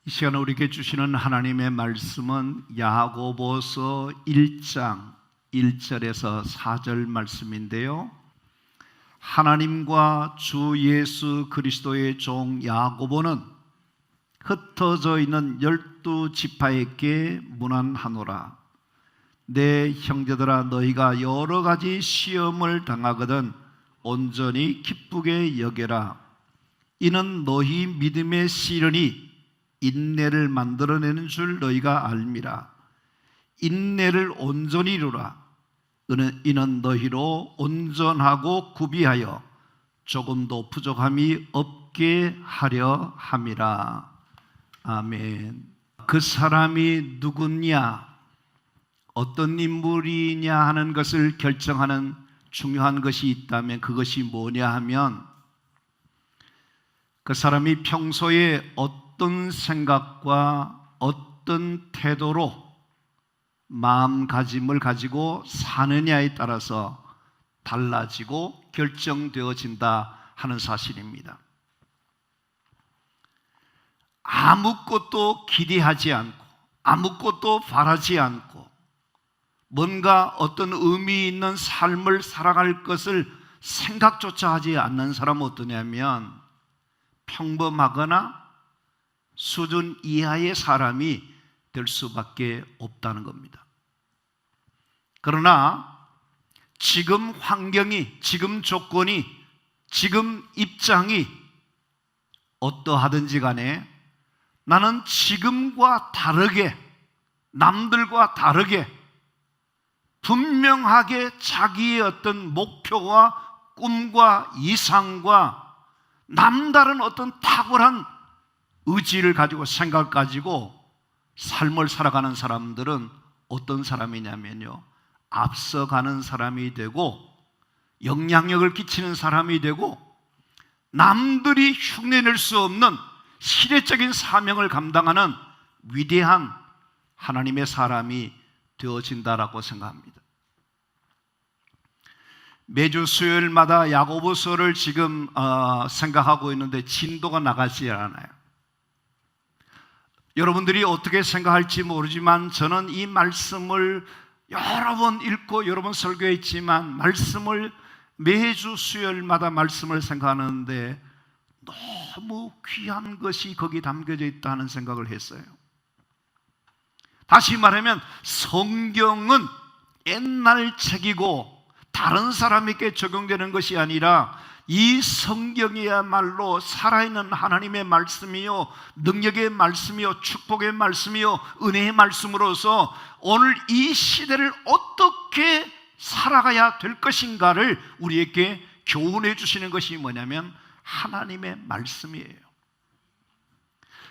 이 시간에 우리에게 주시는 하나님의 말씀은 야고보서 1장 1절에서 4절 말씀인데요, 하나님과 주 예수 그리스도의 종 야고보는 흩어져 있는 12지파에게 문안하노라. 내 형제들아, 너희가 여러 가지 시험을 당하거든 온전히 기쁘게 여겨라. 이는 너희 믿음의 시련이 인내를 만들어내는 줄 너희가 알미라. 인내를 온전히 이루라. 이는 너희로 온전하고 구비하여 조금도 부족함이 없게 하려 함이라. 아멘. 그 사람이 누구냐, 어떤 인물이냐 하는 것을 결정하는 중요한 것이 있다면 그것이 뭐냐 하면, 그 사람이 평소에 어떤 생각과 어떤 태도로 마음가짐을 가지고 사느냐에 따라서 달라지고 결정되어진다 하는 사실입니다. 아무것도 기대하지 않고 아무것도 바라지 않고 뭔가 어떤 의미 있는 삶을 살아갈 것을 생각조차 하지 않는 사람은 어떠냐면 평범하거나 수준 이하의 사람이 될 수밖에 없다는 겁니다. 그러나 지금 환경이, 지금 조건이, 지금 입장이 어떠하든지 간에 나는 지금과 다르게, 남들과 다르게 분명하게 자기의 어떤 목표와 꿈과 이상과 남다른 어떤 탁월한 의지를 가지고, 생각을 가지고 삶을 살아가는 사람들은 어떤 사람이냐면요, 앞서가는 사람이 되고 영향력을 끼치는 사람이 되고 남들이 흉내낼 수 없는 시대적인 사명을 감당하는 위대한 하나님의 사람이 되어진다라고 생각합니다. 매주 수요일마다 야고보서를 지금 생각하고 있는데 진도가 나가지 않아요. 여러분들이 어떻게 생각할지 모르지만 저는 이 말씀을 여러 번 읽고 여러 번 설교했지만 말씀을 매주 수요일마다 말씀을 생각하는데 너무 귀한 것이 거기 담겨져 있다는 생각을 했어요. 다시 말하면 성경은 옛날 책이고 다른 사람에게 적용되는 것이 아니라 이 성경이야말로 살아있는 하나님의 말씀이요, 능력의 말씀이요, 축복의 말씀이요, 은혜의 말씀으로서 오늘 이 시대를 어떻게 살아가야 될 것인가를 우리에게 교훈해 주시는 것이 뭐냐면 하나님의 말씀이에요.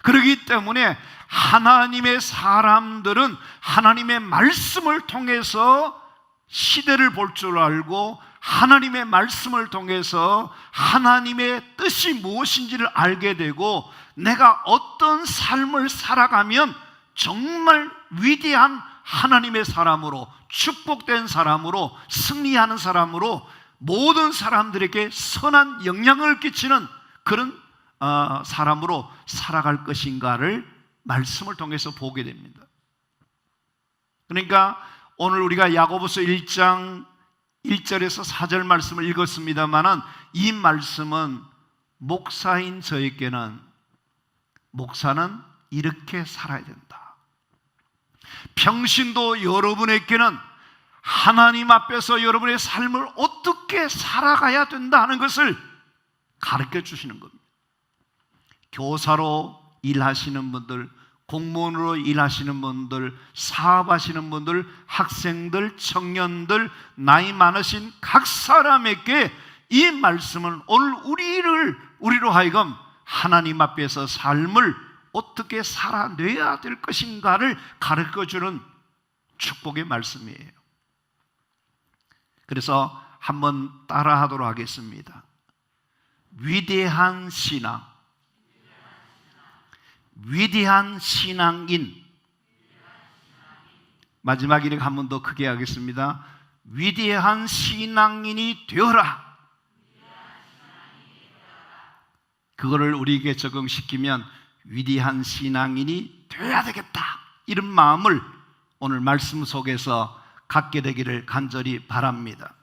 그렇기 때문에 하나님의 사람들은 하나님의 말씀을 통해서 시대를 볼 줄 알고 하나님의 말씀을 통해서 하나님의 뜻이 무엇인지를 알게 되고 내가 어떤 삶을 살아가면 정말 위대한 하나님의 사람으로, 축복된 사람으로, 승리하는 사람으로 모든 사람들에게 선한 영향을 끼치는 그런 사람으로 살아갈 것인가를 말씀을 통해서 보게 됩니다. 그러니까 오늘 우리가 야고보서 1장 1절에서 4절 말씀을 읽었습니다마는 이 말씀은 목사인 저에게는 목사는 이렇게 살아야 된다, 평신도 여러분에게는 하나님 앞에서 여러분의 삶을 어떻게 살아가야 된다 하는 것을 가르쳐 주시는 겁니다. 교사로 일하시는 분들, 공무원으로 일하시는 분들, 사업하시는 분들, 학생들, 청년들, 나이 많으신 각 사람에게 이 말씀은 오늘 우리로 하여금 하나님 앞에서 삶을 어떻게 살아내야 될 것인가를 가르쳐주는 축복의 말씀이에요. 그래서 한번 따라하도록 하겠습니다. 위대한 신앙, 위대한 신앙인. 마지막 이렇게 한 번 더 크게 하겠습니다. 위대한 신앙인이 되어라. 그거를 우리에게 적용시키면 위대한 신앙인이 되어야 되겠다, 이런 마음을 오늘 말씀 속에서 갖게 되기를 간절히 바랍니다.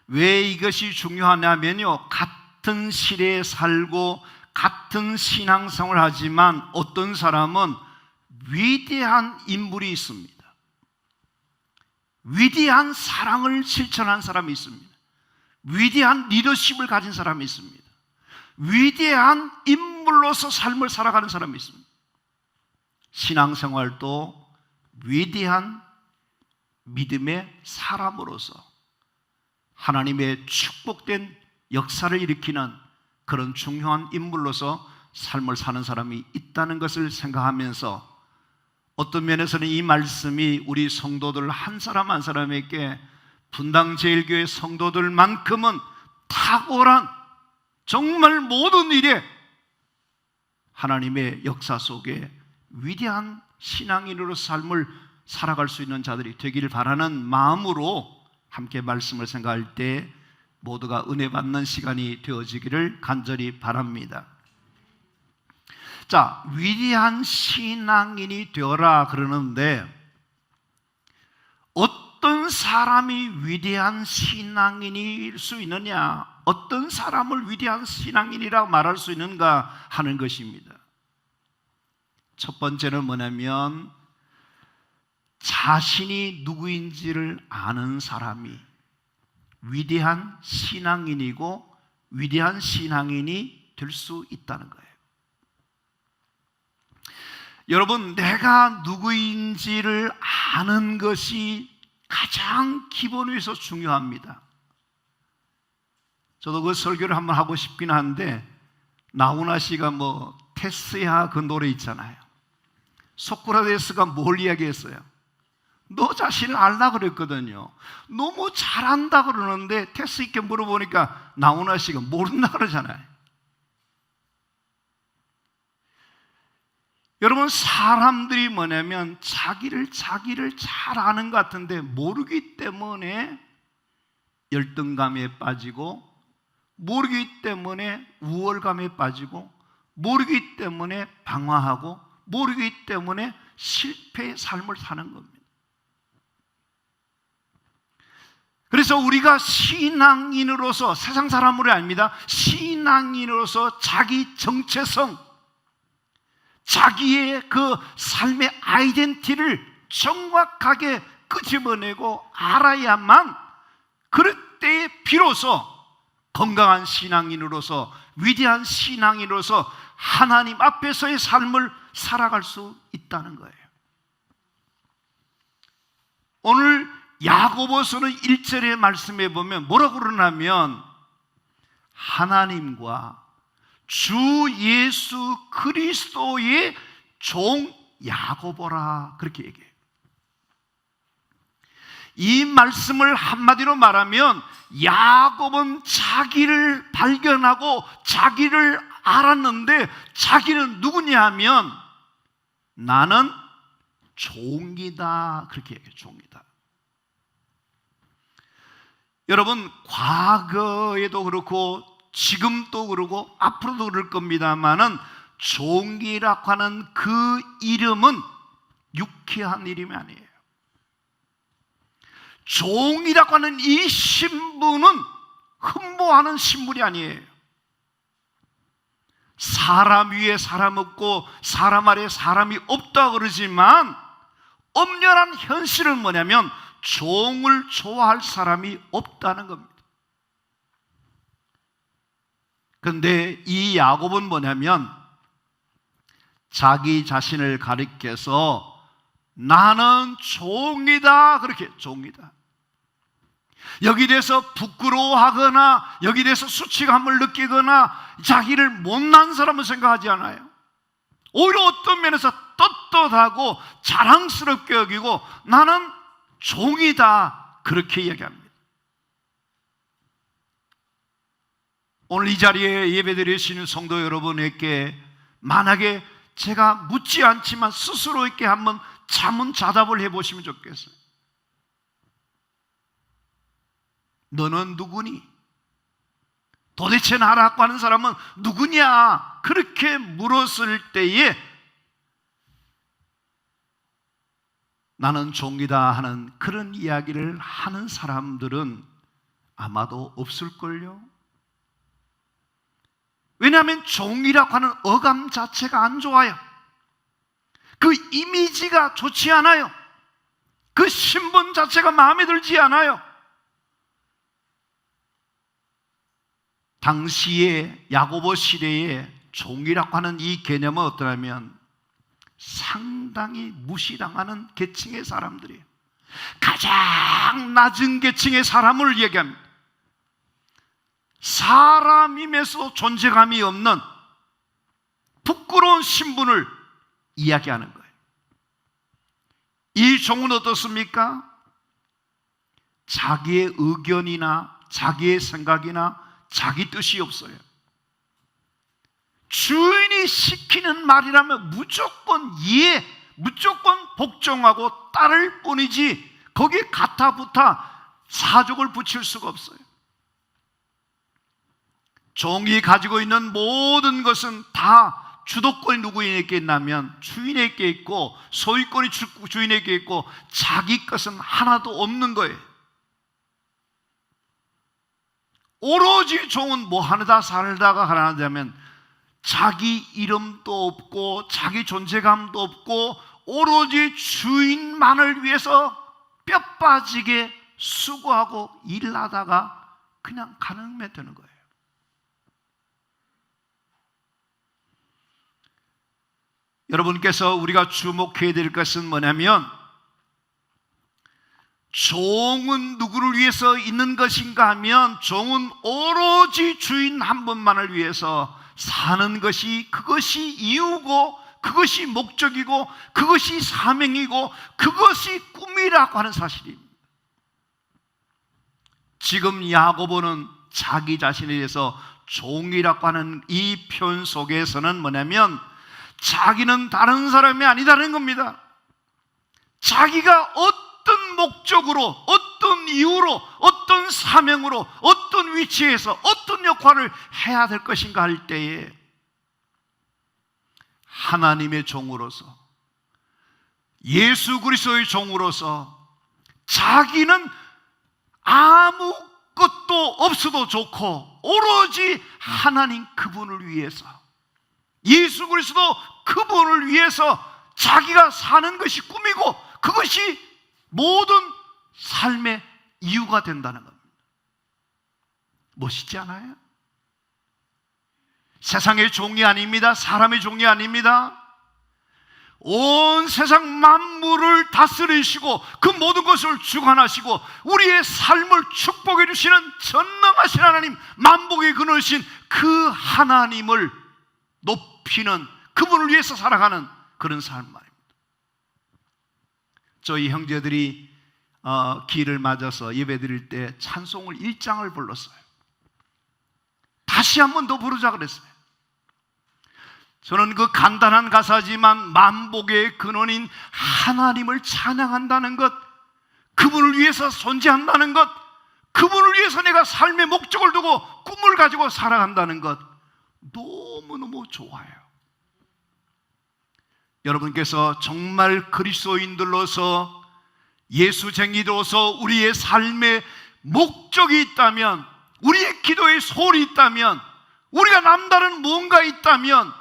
왜 이것이 중요하냐면요, 같은 시대에 살고 같은 신앙생활을 하지만 어떤 사람은 위대한 인물이 있습니다. 위대한 사랑을 실천한 사람이 있습니다. 위대한 리더십을 가진 사람이 있습니다. 위대한 인물로서 삶을 살아가는 사람이 있습니다. 신앙생활도 위대한 믿음의 사람으로서 하나님의 축복된 역사를 일으키는 그런 중요한 인물로서 삶을 사는 사람이 있다는 것을 생각하면서, 어떤 면에서는 이 말씀이 우리 성도들 한 사람 한 사람에게 분당제일교회 성도들만큼은 탁월한, 정말 모든 일에 하나님의 역사 속에 위대한 신앙인으로 삶을 살아갈 수 있는 자들이 되기를 바라는 마음으로 함께 말씀을 생각할 때 모두가 은혜 받는 시간이 되어지기를 간절히 바랍니다. 자, 위대한 신앙인이 되어라 그러는데, 어떤 사람이 위대한 신앙인일 수 있느냐, 어떤 사람을 위대한 신앙인이라고 말할 수 있는가 하는 것입니다. 첫 번째는 뭐냐면, 자신이 누구인지를 아는 사람이 위대한 신앙인이고 위대한 신앙인이 될 수 있다는 거예요. 여러분, 내가 누구인지를 아는 것이 가장 기본에서 중요합니다. 저도 그 설교를 한번 하고 싶긴 한데, 나훈아 씨가 테스야 그 노래 있잖아요. 소크라테스가 뭘 이야기했어요? 너 자신을 알라 그랬거든요. 너무 잘한다 그러는데 테스 있게 물어보니까 나훈아 씨가 모른다 그러잖아요. 여러분, 사람들이 뭐냐면 자기를 잘 아는 것 같은데 모르기 때문에 열등감에 빠지고, 모르기 때문에 우월감에 빠지고, 모르기 때문에 방황하고, 모르기 때문에 실패의 삶을 사는 겁니다. 그래서 우리가 신앙인으로서, 세상 사람으로 아닙니다, 신앙인으로서 자기 정체성, 자기의 그 삶의 아이덴티티를 정확하게 끄집어내고 알아야만, 그럴 때에 비로소 건강한 신앙인으로서, 위대한 신앙인으로서 하나님 앞에서의 삶을 살아갈 수 있다는 거예요. 오늘 야고보서는 1절의 말씀에 보면 뭐라고 그러냐면, 하나님과 주 예수 그리스도의 종 야고보라, 그렇게 얘기해요. 이 말씀을 한마디로 말하면, 야곱은 자기를 발견하고 자기를 알았는데, 자기는 누구냐 하면 나는 종이다, 그렇게 얘기해요. 종이다. 여러분, 과거에도 그렇고 지금도 그러고 앞으로도 그럴 겁니다만은, 종이라고 하는 그 이름은 유쾌한 이름이 아니에요. 종이라고 하는 이 신분은 흠모하는 신분이 아니에요. 사람 위에 사람 없고 사람 아래 사람이 없다 그러지만, 엄연한 현실은 뭐냐면 종을 좋아할 사람이 없다는 겁니다. 그런데 이 야곱은 뭐냐면, 자기 자신을 가리켜서 나는 종이다, 그렇게 종이다. 여기 대해서 부끄러워하거나 여기 대해서 수치감을 느끼거나 자기를 못난 사람을 생각하지 않아요. 오히려 어떤 면에서 떳떳하고 자랑스럽게 여기고 나는 종이다, 그렇게 이야기합니다. 오늘 이 자리에 예배드리시는 성도 여러분에게 만약에 제가 묻지 않지만 스스로 이렇게 한번 자문자답을 해보시면 좋겠어요. 너는 누구니? 도대체 나라고 하는 사람은 누구냐? 그렇게 물었을 때에 나는 종이다 하는 그런 이야기를 하는 사람들은 아마도 없을걸요. 왜냐하면 종이라고 하는 어감 자체가 안 좋아요. 그 이미지가 좋지 않아요. 그 신분 자체가 마음에 들지 않아요. 당시에 야고보 시대에 종이라고 하는 이 개념은 어떠냐면 상당히 무시당하는 계층의 사람들이에요. 가장 낮은 계층의 사람을 얘기합니다. 사람임에서 존재감이 없는 부끄러운 신분을 이야기하는 거예요. 이 종은 어떻습니까? 자기의 의견이나 자기의 생각이나 자기 뜻이 없어요. 주인이 시키는 말이라면 무조건 이해, 무조건 복종하고 따를 뿐이지 거기에 가타부타 사족을 붙일 수가 없어요. 종이 가지고 있는 모든 것은 다 주도권이 누구에게 있냐면 주인에게 있고, 소유권이 주인에게 있고, 자기 것은 하나도 없는 거예요. 오로지 종은 뭐 하다 살다가 하냐면 자기 이름도 없고 자기 존재감도 없고 오로지 주인만을 위해서 뼈 빠지게 수고하고 일하다가 그냥 가늠해 되는 거예요. 여러분께서 우리가 주목해야 될 것은 뭐냐면 종은 누구를 위해서 있는 것인가 하면 종은 오로지 주인 한 분만을 위해서 사는 것이, 그것이 이유고 그것이 목적이고 그것이 사명이고 그것이 꿈이라고 하는 사실입니다. 지금 야고보는 자기 자신에 대해서 종이라고 하는 이 표현 속에서는 뭐냐면 자기는 다른 사람이 아니다는 겁니다. 자기가 어떤 목적으로, 어떤 이유로, 어떤 사명으로, 어떤 위치에서 어떤 역할을 해야 될 것인가 할 때에 하나님의 종으로서, 예수 그리스도의 종으로서 자기는 아무것도 없어도 좋고 오로지 하나님 그분을 위해서, 예수 그리스도 그분을 위해서 자기가 사는 것이 꿈이고 그것이 모든 삶의 이유가 된다는 겁니다. 멋있지 않아요? 세상의 종이 아닙니다. 사람의 종이 아닙니다. 온 세상 만물을 다스리시고 그 모든 것을 주관하시고 우리의 삶을 축복해 주시는 전능하신 하나님, 만복의 근원이신 그 하나님을 높이는, 그분을 위해서 살아가는 그런 삶 말입니다. 저희 형제들이 기를 맞아서 예배 드릴 때 찬송을 1장을 불렀어요. 다시 한 번 더 부르자 그랬어요. 저는 그 간단한 가사지만 만복의 근원인 하나님을 찬양한다는 것, 그분을 위해서 존재한다는 것, 그분을 위해서 내가 삶의 목적을 두고 꿈을 가지고 살아간다는 것, 너무너무 좋아요. 여러분께서 정말 그리스도인들로서, 예수쟁이로서 우리의 삶의 목적이 있다면, 우리의 기도의 소원이 있다면, 우리가 남다른 무언가 있다면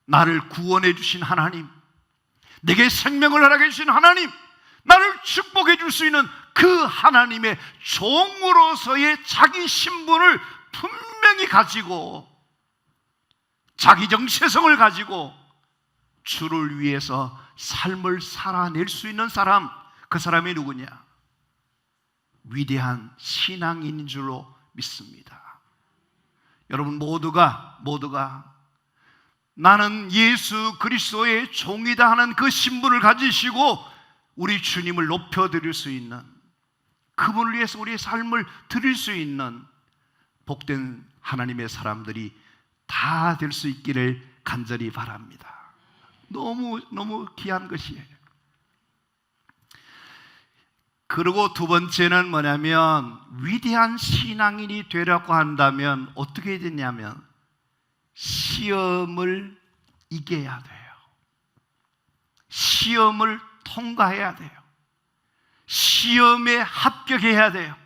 나를 구원해 주신 하나님, 내게 생명을 허락해 주신 하나님, 나를 축복해 줄 수 있는 그 하나님의 종으로서의 자기 신분을 분명히 가지고 자기 정체성을 가지고 주를 위해서 삶을 살아낼 수 있는 사람, 그 사람이 누구냐? 위대한 신앙인인 줄로 믿습니다. 여러분 모두가 나는 예수 그리스도의 종이다 하는 그 신분을 가지시고 우리 주님을 높여드릴 수 있는, 그분을 위해서 우리의 삶을 드릴 수 있는 복된 하나님의 사람들이 다 될 수 있기를 간절히 바랍니다. 너무 귀한 것이에요. 그리고 두 번째는 뭐냐면 위대한 신앙인이 되려고 한다면 어떻게 해야 되냐면 시험을 이겨야 돼요. 시험을 통과해야 돼요. 시험에 합격해야 돼요.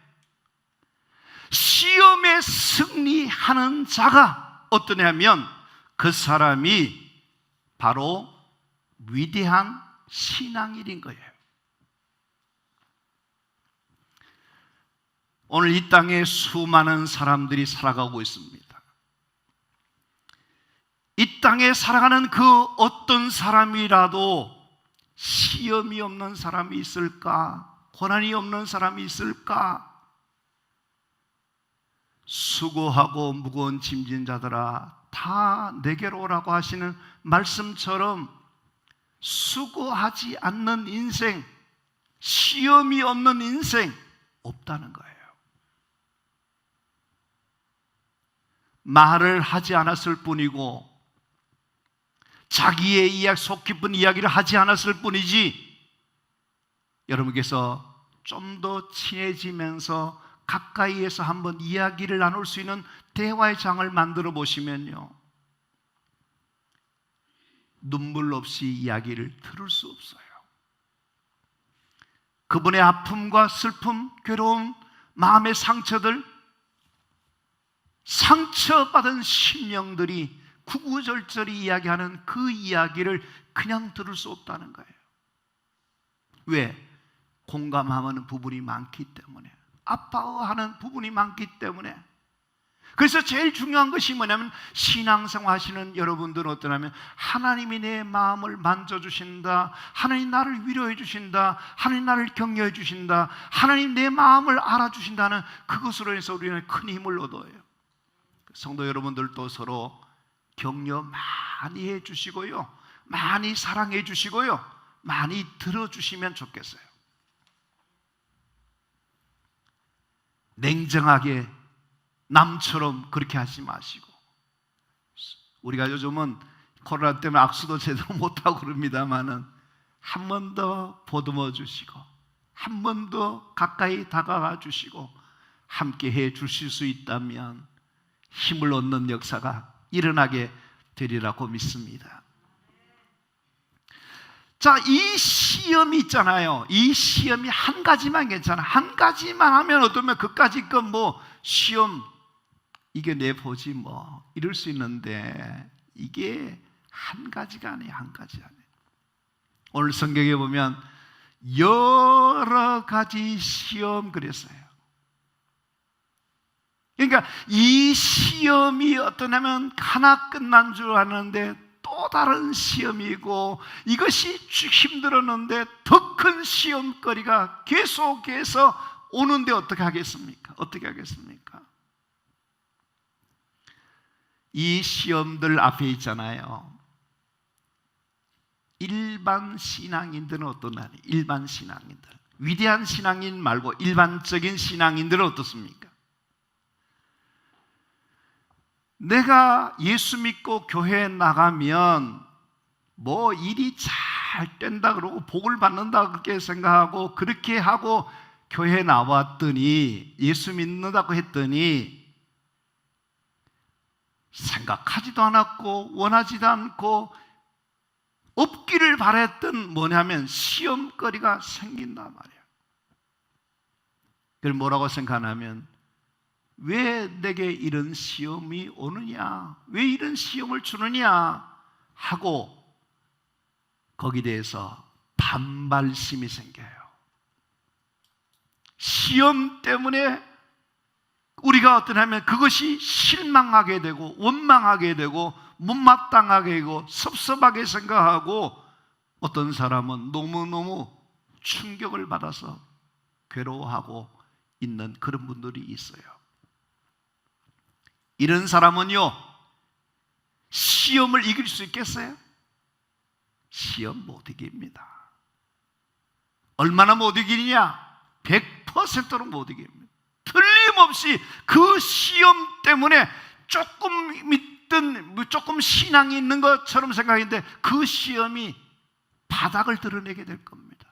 시험에 승리하는 자가 어떠냐면 그 사람이 바로 위대한 신앙인인 거예요. 오늘 이 땅에 수많은 사람들이 살아가고 있습니다. 이 땅에 살아가는 그 어떤 사람이라도 시험이 없는 사람이 있을까? 고난이 없는 사람이 있을까? 수고하고 무거운 짐진 자들아 다 내게로 오라고 하시는 말씀처럼 수고하지 않는 인생, 시험이 없는 인생 없다는 거예요. 말을 하지 않았을 뿐이고 자기의 이야기, 속 깊은 이야기를 하지 않았을 뿐이지 여러분께서 좀 더 친해지면서 가까이에서 한번 이야기를 나눌 수 있는 대화의 장을 만들어 보시면요, 눈물 없이 이야기를 들을 수 없어요. 그분의 아픔과 슬픔, 괴로움, 마음의 상처들, 상처받은 심령들이 구구절절히 이야기하는 그 이야기를 그냥 들을 수 없다는 거예요. 왜? 공감하는 부분이 많기 때문에, 아파하는 부분이 많기 때문에. 그래서 제일 중요한 것이 뭐냐면 신앙생활 하시는 여러분들은 어떠냐면 하나님이 내 마음을 만져주신다, 하나님 나를 위로해 주신다, 하나님 나를 격려해 주신다, 하나님 내 마음을 알아주신다는 그것으로 해서 우리는 큰 힘을 얻어요. 성도 여러분들도 서로 격려 많이 해주시고요, 많이 사랑해 주시고요, 많이 들어주시면 좋겠어요. 냉정하게 남처럼 그렇게 하지 마시고, 우리가 요즘은 코로나 때문에 악수도 제대로 못하고 그럽니다마는 한 번 더 보듬어 주시고 한 번 더 가까이 다가가 주시고 함께 해 주실 수 있다면 힘을 얻는 역사가 일어나게 되리라고 믿습니다. 자, 이 시험이 있잖아요. 이 시험이 한 가지만 괜찮아. 한 가지만 하면 어떠면 그까짓 건 뭐 시험 이겨내보지 뭐 이럴 수 있는데 이게 한 가지가 아니에요. 한 가지 아니에요. 오늘 성경에 보면 여러 가지 시험 그랬어요. 그러니까 이 시험이 어떠냐면 하나 끝난 줄 아는데 또 다른 시험이고, 이것이 힘들었는데 더 큰 시험거리가 계속해서 오는데 어떻게 하겠습니까? 어떻게 하겠습니까? 이 시험들 앞에 있잖아요. 일반 신앙인들은 어떠냐? 일반 신앙인들, 위대한 신앙인 말고 일반적인 신앙인들은 어떻습니까? 내가 예수 믿고 교회에 나가면 뭐 일이 잘 된다 그러고 복을 받는다 그렇게 생각하고 그렇게 하고 교회에 나왔더니, 예수 믿는다고 했더니 생각하지도 않았고 원하지도 않고 없기를 바랬던 뭐냐면 시험거리가 생긴단 말이에요. 그걸 뭐라고 생각하냐면, 왜 내게 이런 시험이 오느냐, 왜 이런 시험을 주느냐 하고 거기에 대해서 반발심이 생겨요. 시험 때문에 우리가 어떠냐면 그것이 실망하게 되고 원망하게 되고 못마땅하게 되고 섭섭하게 생각하고, 어떤 사람은 너무너무 충격을 받아서 괴로워하고 있는 그런 분들이 있어요. 이런 사람은요, 시험을 이길 수 있겠어요? 시험 못 이깁니다. 얼마나 못 이기냐? 100%로 못 이깁니다. 틀림없이 그 시험 때문에 조금 믿든 조금 신앙이 있는 것처럼 생각했는데 그 시험이 바닥을 드러내게 될 겁니다.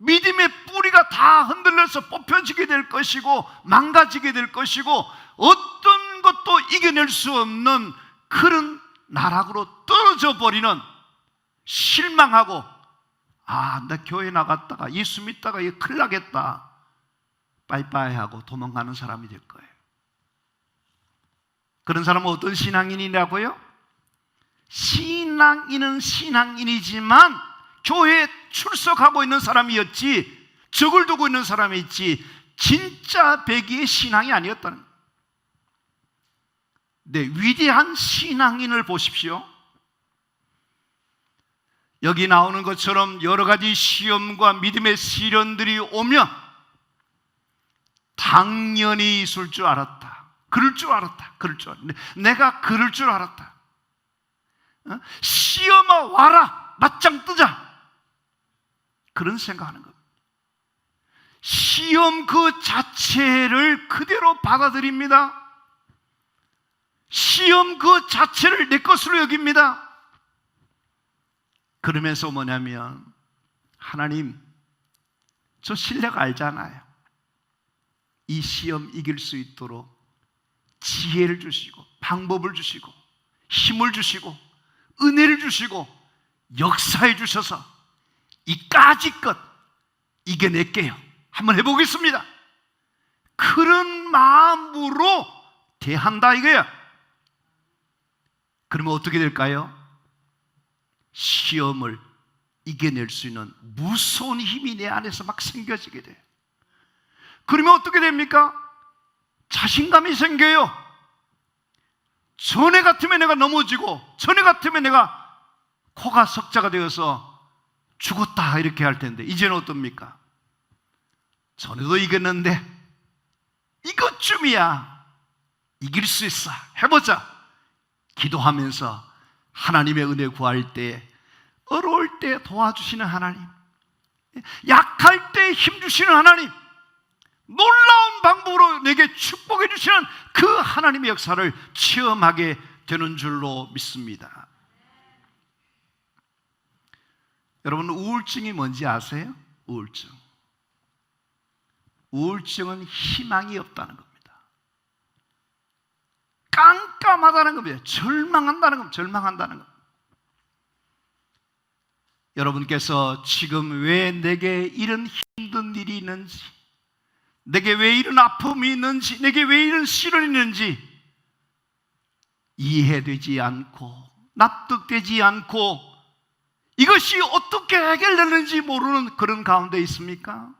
믿음의 뿌리가 다 흔들려서 뽑혀지게 될 것이고 망가지게 될 것이고 어떤 것도 이겨낼 수 없는 그런 나락으로 떨어져 버리는, 실망하고 나 교회 나갔다가 예수 믿다가 이거 큰일 나겠다, 빠이빠이 하고 도망가는 사람이 될 거예요. 그런 사람은 어떤 신앙인이라고요? 신앙인은 신앙인이지만 교회에 출석하고 있는 사람이었지, 적을 두고 있는 사람이었지 진짜 배기의 신앙이 아니었다는 거예요. 네, 위대한 신앙인을 보십시오. 여기 나오는 것처럼 여러 가지 시험과 믿음의 시련들이 오면 당연히 있을 줄 알았다, 그럴 줄 알았다, 그럴 줄 알았다, 내가 그럴 줄 알았다. 시험아 와라, 맞짱 뜨자, 그런 생각하는 겁니다. 시험 그 자체를 그대로 받아들입니다. 시험 그 자체를 내 것으로 여깁니다. 그러면서 뭐냐면, 하나님, 저 실력 알잖아요. 이 시험 이길 수 있도록 지혜를 주시고 방법을 주시고 힘을 주시고 은혜를 주시고 역사해 주셔서 이까짓 것 이겨낼게요, 한번 해보겠습니다, 그런 마음으로 대한다 이거야. 그러면 어떻게 될까요? 시험을 이겨낼 수 있는 무서운 힘이 내 안에서 막 생겨지게 돼요. 그러면 어떻게 됩니까? 자신감이 생겨요. 전에 같으면 내가 넘어지고, 전에 같으면 내가 코가 석자가 되어서 죽었다 이렇게 할 텐데, 이제는 어떻습니까? 전에도 이겼는데 이것쯤이야 이길 수 있어, 해보자. 기도하면서 하나님의 은혜 구할 때, 어려울 때 도와주시는 하나님, 약할 때 힘주시는 하나님, 놀라운 방법으로 내게 축복해 주시는 그 하나님의 역사를 체험하게 되는 줄로 믿습니다. 여러분, 우울증이 뭔지 아세요? 우울증은 희망이 없다는 겁니다. 깜깜하다는 겁니다. 절망한다는 겁니다. 여러분께서 지금 왜 내게 이런 힘든 일이 있는지, 내게 왜 이런 아픔이 있는지, 내게 왜 이런 시련이 있는지 이해되지 않고 납득되지 않고 이것이 어떻게 해결되는지 모르는 그런 가운데 있습니까?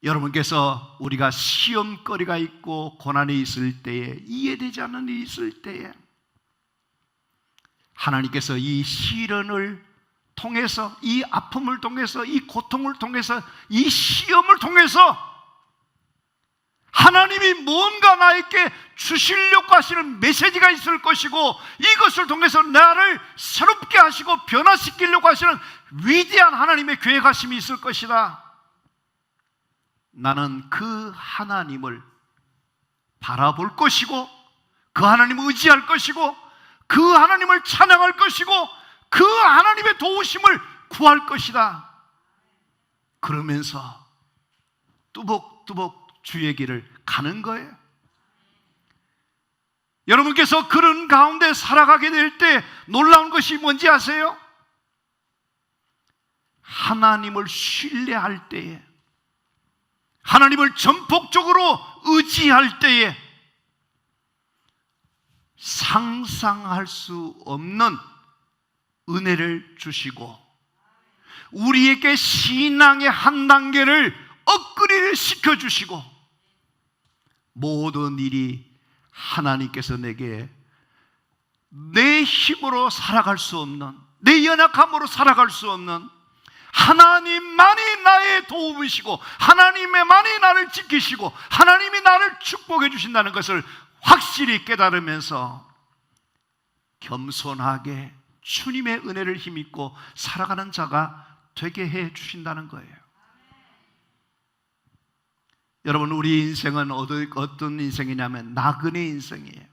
여러분께서 우리가 시험거리가 있고 고난이 있을 때에, 이해되지 않는 일이 있을 때에 하나님께서 이 시련을 통해서, 이 아픔을 통해서, 이 고통을 통해서, 이 시험을 통해서 하나님이 뭔가 나에게 주시려고 하시는 메시지가 있을 것이고, 이것을 통해서 나를 새롭게 하시고 변화시키려고 하시는 위대한 하나님의 계획하심이 있을 것이다. 나는 그 하나님을 바라볼 것이고, 그 하나님을 의지할 것이고, 그 하나님을 찬양할 것이고, 그 하나님의 도우심을 구할 것이다. 그러면서 뚜벅뚜벅 주의 길을 가는 거예요. 여러분께서 그런 가운데 살아가게 될 때 놀라운 것이 뭔지 아세요? 하나님을 신뢰할 때에, 하나님을 전폭적으로 의지할 때에 상상할 수 없는 은혜를 주시고 우리에게 신앙의 한 단계를 업그레이드 시켜주시고, 모든 일이 하나님께서 내게 내 힘으로 살아갈 수 없는, 내 연약함으로 살아갈 수 없는 하나님만이 나의 도움이시고, 하나님만이 나를 지키시고, 하나님이 나를 축복해 주신다는 것을 확실히 깨달으면서 겸손하게 주님의 은혜를 힘입고 살아가는 자가 되게 해 주신다는 거예요. 여러분, 우리 인생은 어떤 인생이냐면 나그네 인생이에요.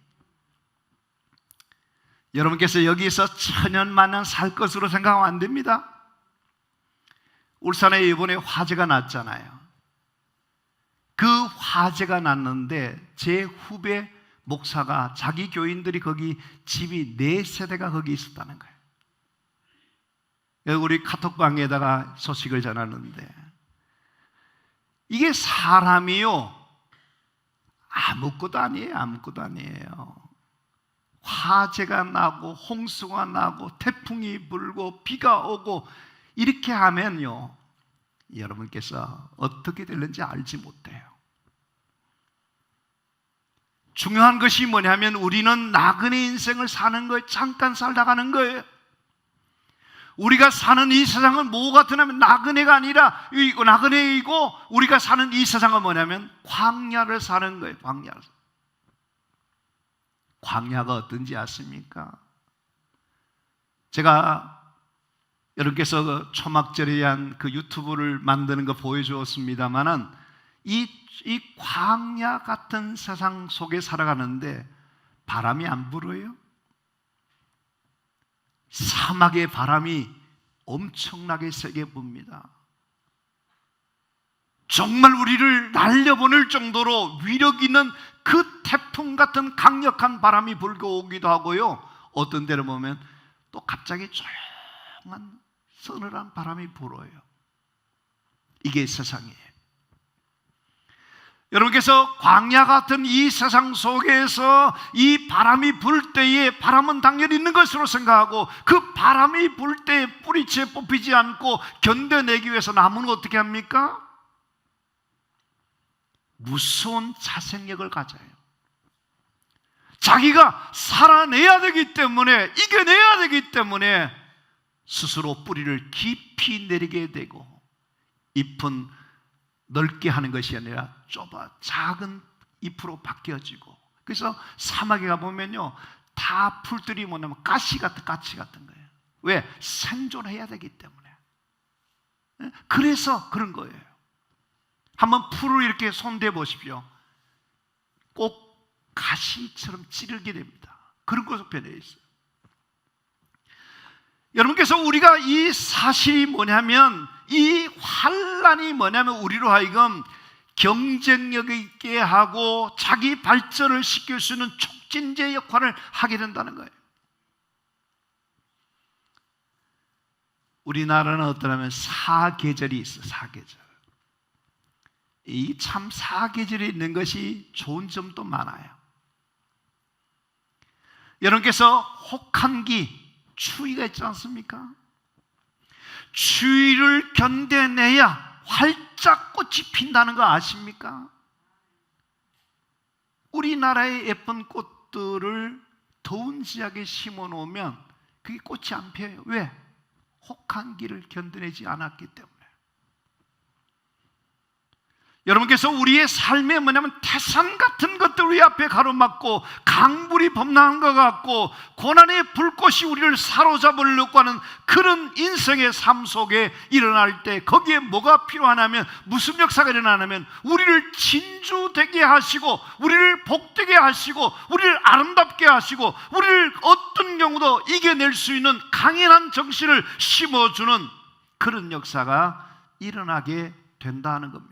여러분께서 여기서 천년만년 살 것으로 생각하면 안 됩니다. 울산에 이번에 화재가 났잖아요. 그 화재가 났는데 제 후배 목사가 자기 교인들이 거기 집이 4세대가 거기 있었다는 거예요. 우리 카톡방에다가 소식을 전하는데, 이게 사람이요, 아무것도 아니에요. 아무것도 아니에요. 화재가 나고 홍수가 나고 태풍이 불고 비가 오고 이렇게 하면요, 여러분께서 어떻게 될는지 알지 못해요. 중요한 것이 뭐냐면 우리는 나그네 인생을 사는 거예요. 잠깐 살다 가는 거예요. 우리가 사는 이 세상은 뭐가 드냐면 나그네가 아니라 나그네이고, 우리가 사는 이 세상은 뭐냐면 광야를 사는 거예요. 광야가 어떤지 아십니까? 제가 여러분께서 그 초막절에 대한 그 유튜브를 만드는 거 보여주었습니다만은 이 광야 같은 세상 속에 살아가는데 바람이 안 불어요? 사막의 바람이 엄청나게 세게 붑니다. 정말 우리를 날려보낼 정도로 위력 있는 그 태풍 같은 강력한 바람이 불고 오기도 하고요, 어떤 데를 보면 또 갑자기 조용한 서늘한 바람이 불어요. 이게 세상이에요. 여러분께서 광야 같은 이 세상 속에서 이 바람이 불 때에, 바람은 당연히 있는 것으로 생각하고, 그 바람이 불 때에 뿌리채 뽑히지 않고 견뎌내기 위해서 나무는 어떻게 합니까? 무서운 자생력을 가져요. 자기가 살아내야 되기 때문에, 이겨내야 되기 때문에 스스로 뿌리를 깊이 내리게 되고, 잎은 넓게 하는 것이 아니라 좁아 작은 잎으로 바뀌어지고, 그래서 사막에 가보면요, 다 풀들이 뭐냐면 가시 같은 거예요. 왜? 생존해야 되기 때문에. 그래서 그런 거예요. 한번 풀을 이렇게 손대 보십시오. 꼭 가시처럼 찌르게 됩니다. 그런 것으로 변해 있어요. 여러분께서 우리가 이 사실이 뭐냐면, 이 환란이 뭐냐면 우리로 하여금 경쟁력 있게 하고 자기 발전을 시킬 수 있는 촉진제 역할을 하게 된다는 거예요. 우리나라는 어떠냐면 사계절이 있어요. 사계절. 이 참 사계절이 있는 것이 좋은 점도 많아요. 여러분께서 혹한기, 추위가 있지 않습니까? 추위를 견뎌내야 활짝 꽃이 핀다는 거 아십니까? 우리나라의 예쁜 꽃들을 더운 지역에 심어 놓으면 그게 꽃이 안 펴요. 왜? 혹한기를 견뎌내지 않았기 때문에. 여러분께서 우리의 삶에 뭐냐면 태산 같은 것들 우리 앞에 가로막고, 강불이 범람한 것 같고, 고난의 불꽃이 우리를 사로잡으려고 하는 그런 인생의 삶 속에 일어날 때, 거기에 뭐가 필요하냐면, 무슨 역사가 일어나냐면 우리를 진주되게 하시고, 우리를 복되게 하시고, 우리를 아름답게 하시고, 우리를 어떤 경우도 이겨낼 수 있는 강인한 정신을 심어주는 그런 역사가 일어나게 된다는 겁니다.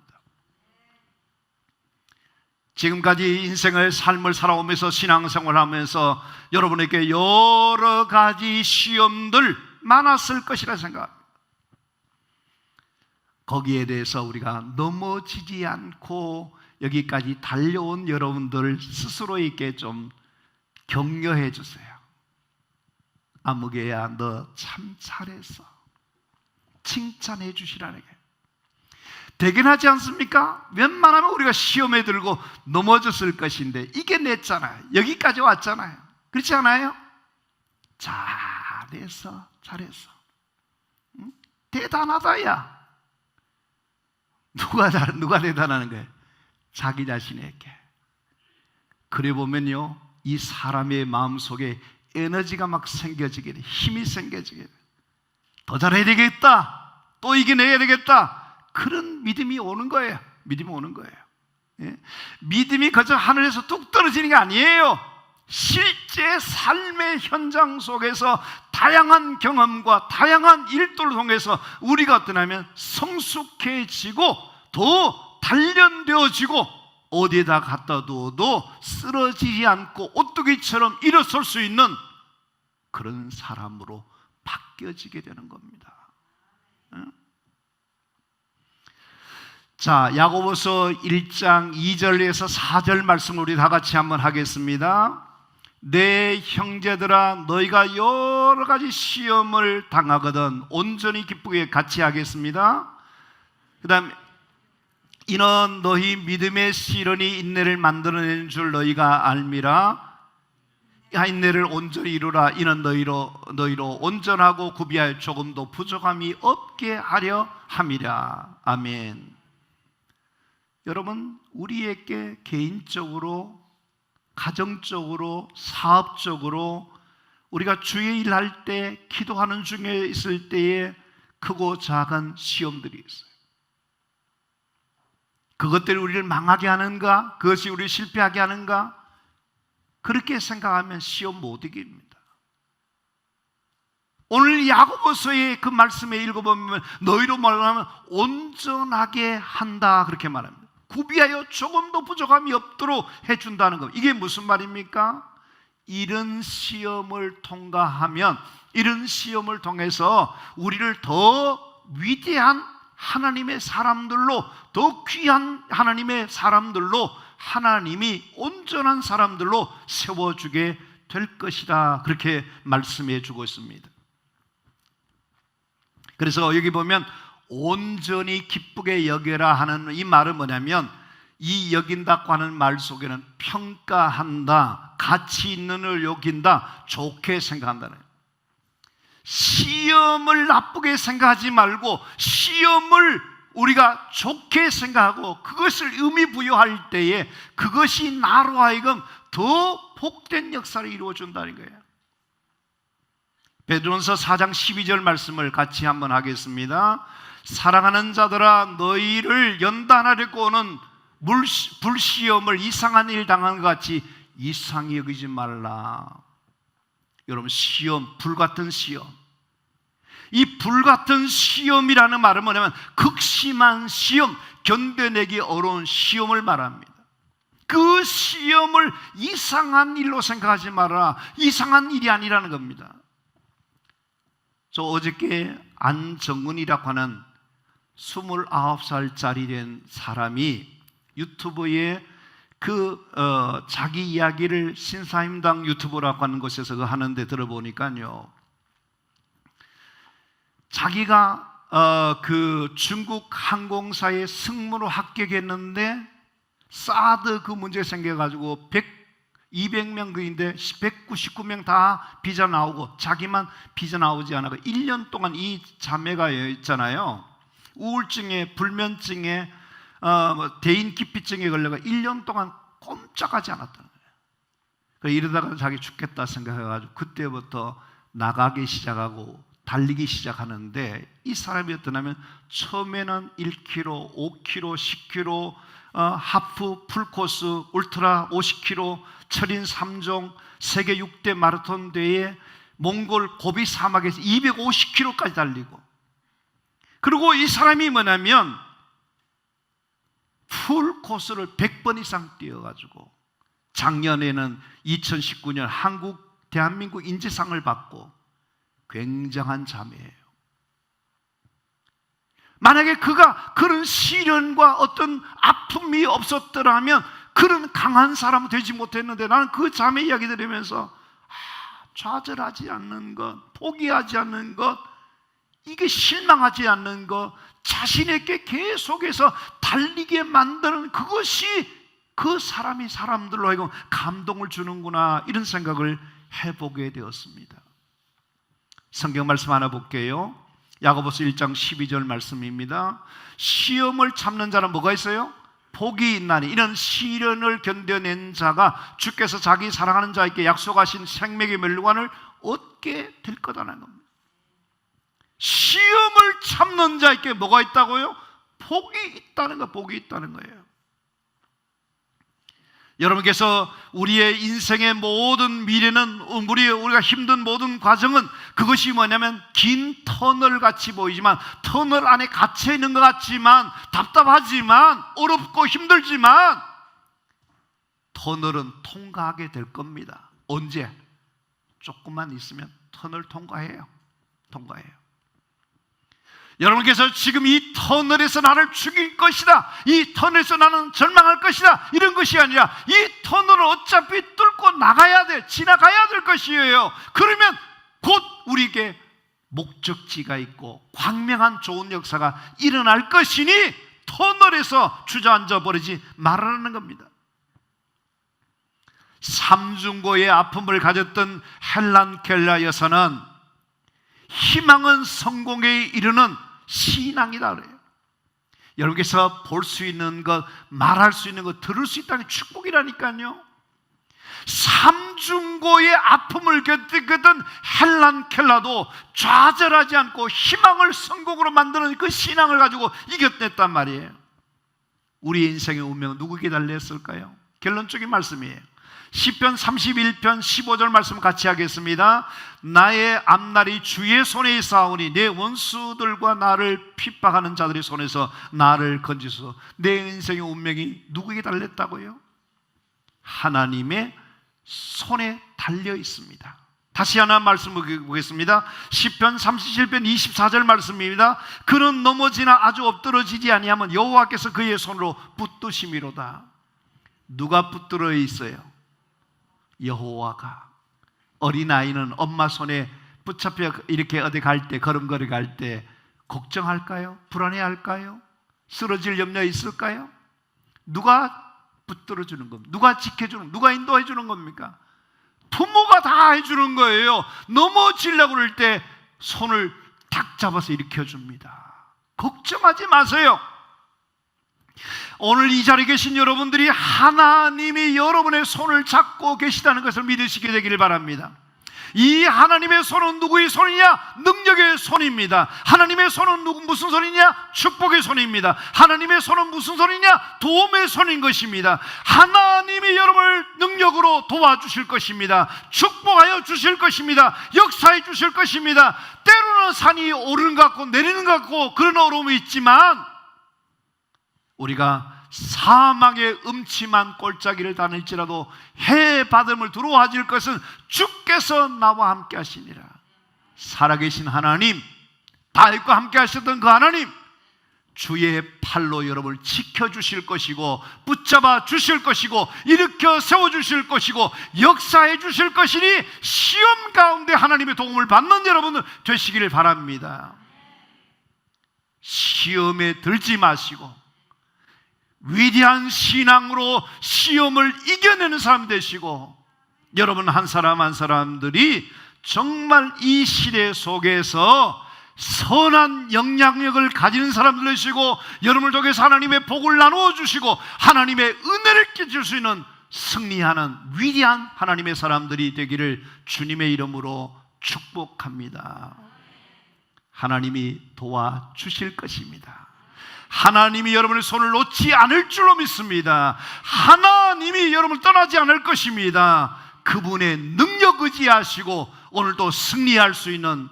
지금까지 인생의 삶을 살아오면서, 신앙생활을 하면서 여러분에게 여러 가지 시험들 많았을 것이라 생각합니다. 거기에 대해서 우리가 넘어지지 않고 여기까지 달려온 여러분들 스스로에게 좀 격려해 주세요. 아무개야, 너 참 잘했어. 칭찬해 주시라는 게 대견하지 않습니까? 웬만하면 우리가 시험에 들고 넘어졌을 것인데 이겨냈잖아요. 여기까지 왔잖아요. 그렇지 않아요? 잘했어. 응? 대단하다, 야. 누가 대단한 거예요? 자기 자신에게. 그래 보면요, 이 사람의 마음속에 에너지가 막 생겨지게 돼. 힘이 생겨지게 돼. 더 잘해야 되겠다. 또 이겨내야 되겠다. 그런 믿음이 오는 거예요. 믿음이 오는 거예요. 예? 믿음이 그저 하늘에서 뚝 떨어지는 게 아니에요. 실제 삶의 현장 속에서 다양한 경험과 다양한 일들을 통해서 우리가 어떠냐면 성숙해지고 더 단련되어지고 어디에다 갖다 두어도 쓰러지지 않고 오뚜기처럼 일어설 수 있는 그런 사람으로 바뀌어지게 되는 겁니다. 자, 야고보서 1장 2절에서 4절 말씀을 우리 다 같이 한번 하겠습니다. 내 형제들아, 너희가 여러 가지 시험을 당하거든 온전히 기쁘게 같이 하겠습니다. 그 다음에 이는 너희 믿음의 시련이 인내를 만들어내는 줄 너희가 알미라. 인내를 온전히 이루라. 이는 너희로 온전하고 구비하여 조금도 부족함이 없게 하려 함이라. 아멘. 여러분, 우리에게 개인적으로, 가정적으로, 사업적으로 우리가 주의 일할 때, 기도하는 중에 있을 때에 크고 작은 시험들이 있어요. 그것들이 우리를 망하게 하는가? 그것이 우리를 실패하게 하는가? 그렇게 생각하면 시험 못 이깁니다. 오늘 야고보서의 그 말씀에 읽어보면 너희로 말하면 온전하게 한다 그렇게 말합니다. 구비하여 조금도 부족함이 없도록 해준다는 것. 이게 무슨 말입니까? 이런 시험을 통과하면, 이런 시험을 통해서 우리를 더 위대한 하나님의 사람들로, 더 귀한 하나님의 사람들로, 하나님이 온전한 사람들로 세워주게 될 것이다 그렇게 말씀해 주고 있습니다. 그래서 여기 보면 온전히 기쁘게 여겨라 하는 이 말은 뭐냐면, 이 여긴다고 하는 말 속에는 평가한다, 가치 있는 을 여긴다, 좋게 생각한다는 거예요. 시험을 나쁘게 생각하지 말고 시험을 우리가 좋게 생각하고 그것을 의미 부여할 때에 그것이 나로 하여금 더 복된 역사를 이루어준다는 거예요. 베드로전서 4장 12절 말씀을 같이 한번 하겠습니다. 사랑하는 자들아, 너희를 연단하려고 오는 불시험을 이상한 일 당한 것 같이 이상히 여기지 말라. 여러분, 시험, 불같은 시험, 이 불같은 시험이라는 말은 뭐냐면 극심한 시험, 견뎌내기 어려운 시험을 말합니다. 그 시험을 이상한 일로 생각하지 마라. 이상한 일이 아니라는 겁니다. 저 어저께 안정근이라고 하는 29살짜리 된 사람이 유튜브에 자기 이야기를 신사임당 유튜브라고 하는 곳에서 하는데 들어보니까요, 자기가 중국 항공사에 승무로 합격했는데 사드 그 문제 생겨가지고 200명 그인데 199명 다 비자 나오고 자기만 비자 나오지 않아서 1년 동안 이 자매가 있잖아요, 우울증에, 불면증에, 대인 기피증에 걸려가 1년 동안 꼼짝하지 않았다는 거예요. 이러다가 자기 죽겠다 생각해가지고 그때부터 나가기 시작하고 달리기 시작하는데, 이 사람이 어떠냐면 처음에는 1km, 5km, 10km, 하프, 풀코스, 울트라 50km, 철인 3종, 세계 6대 마라톤 대회, 몽골 고비 사막에서 250km까지 달리고, 그리고 이 사람이 뭐냐면 풀코스를 100번 이상 뛰어가지고 작년에는 2019년 대한민국 인재상을 받고 굉장한 자매예요. 만약에 그가 그런 시련과 어떤 아픔이 없었더라면 그런 강한 사람은 되지 못했는데, 나는 그 자매 이야기 들으면서 좌절하지 않는 것, 포기하지 않는 것, 이게 실망하지 않는 것, 자신에게 계속해서 달리게 만드는 그것이 그 사람이 사람들로 하여금 감동을 주는구나, 이런 생각을 해보게 되었습니다. 성경 말씀 하나 볼게요. 야고보서 1장 12절 말씀입니다. 시험을 참는 자는 뭐가 있어요? 복이 있나니 이런 시련을 견뎌낸 자가 주께서 자기 사랑하는 자에게 약속하신 생명의 멸관을 얻게 될 거다라는 겁니다. 시험을 참는 자에게 뭐가 있다고요? 복이 있다는 거, 복이 있다는 거예요. 여러분께서 우리의 인생의 모든 미래는, 우리가 힘든 모든 과정은 그것이 뭐냐면 긴 터널 같이 보이지만, 터널 안에 갇혀 있는 것 같지만, 답답하지만, 어렵고 힘들지만 터널은 통과하게 될 겁니다. 언제? 조금만 있으면 터널 통과해요. 여러분께서 지금 이 터널에서 나를 죽일 것이다, 이 터널에서 나는 절망할 것이다, 이런 것이 아니라 이 터널을 어차피 뚫고 나가야 돼, 지나가야 될 것이에요. 그러면 곧 우리에게 목적지가 있고 광명한 좋은 역사가 일어날 것이니 터널에서 주저앉아 버리지 말라는 겁니다. 삼중고의 아픔을 가졌던 헬란 켈러 여사는 희망은 성공에 이르는 신앙이다 그래요. 여러분께서 볼 수 있는 것, 말할 수 있는 것, 들을 수 있다는 축복이라니까요. 삼중고의 아픔을 겪었던 헬란 켈러도 좌절하지 않고 희망을 성공으로 만드는 그 신앙을 가지고 이겨냈단 말이에요. 우리 인생의 운명은 누구에게 달렸을까요? 결론적인 말씀이에요. 시편 31편 15절 말씀 같이 하겠습니다. 나의 앞날이 주의 손에 있사오니 내 원수들과 나를 핍박하는 자들의 손에서 나를 건지소서. 내 인생의 운명이 누구에게 달렸다고요? 하나님의 손에 달려 있습니다. 다시 하나 말씀 보겠습니다. 시편 37편 24절 말씀입니다. 그는 넘어지나 아주 엎드러지지 아니하면 여호와께서 그의 손으로 붙드심이로다. 누가 붙들어 있어요? 여호와가. 어린아이는 엄마 손에 붙잡혀 이렇게 어디 갈 때, 걸음걸이 갈 때 걱정할까요? 불안해할까요? 쓰러질 염려 있을까요? 누가 붙들어 주는 겁니까? 누가 지켜주는, 누가 인도해 주는 겁니까? 부모가 다 해주는 거예요. 넘어지려고 그럴 때 손을 탁 잡아서 일으켜 줍니다. 걱정하지 마세요. 오늘 이 자리에 계신 여러분들이 하나님이 여러분의 손을 잡고 계시다는 것을 믿으시게 되기를 바랍니다. 이 하나님의 손은 누구의 손이냐? 능력의 손입니다. 하나님의 손은 무슨 손이냐? 축복의 손입니다. 하나님의 손은 무슨 손이냐? 도움의 손인 것입니다. 하나님이 여러분을 능력으로 도와주실 것입니다. 축복하여 주실 것입니다. 역사해 주실 것입니다. 때로는 산이 오르는 것 같고 내리는 것 같고 그런 어려움이 있지만, 우리가 사망의 음침한 골짜기를 다닐지라도 해 바람을 두려워하실 것은 주께서 나와 함께 하시니라. 살아계신 하나님, 다윗과 함께 하셨던 그 하나님, 주의 팔로 여러분을 지켜주실 것이고 붙잡아 주실 것이고 일으켜 세워주실 것이고 역사해 주실 것이니 시험 가운데 하나님의 도움을 받는 여러분들 되시기를 바랍니다. 시험에 들지 마시고 위대한 신앙으로 시험을 이겨내는 사람 되시고, 여러분 한 사람 한 사람들이 정말 이 시대 속에서 선한 영향력을 가지는 사람들 되시고, 여러분을 통해서 하나님의 복을 나누어 주시고 하나님의 은혜를 끼칠 수 있는 승리하는 위대한 하나님의 사람들이 되기를 주님의 이름으로 축복합니다. 하나님이 도와주실 것입니다. 하나님이 여러분의 손을 놓지 않을 줄로 믿습니다. 하나님이 여러분을 떠나지 않을 것입니다. 그분의 능력 의지하시고 오늘도 승리할 수 있는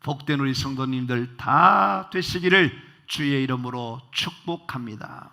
복된 우리 성도님들 다 되시기를 주의 이름으로 축복합니다.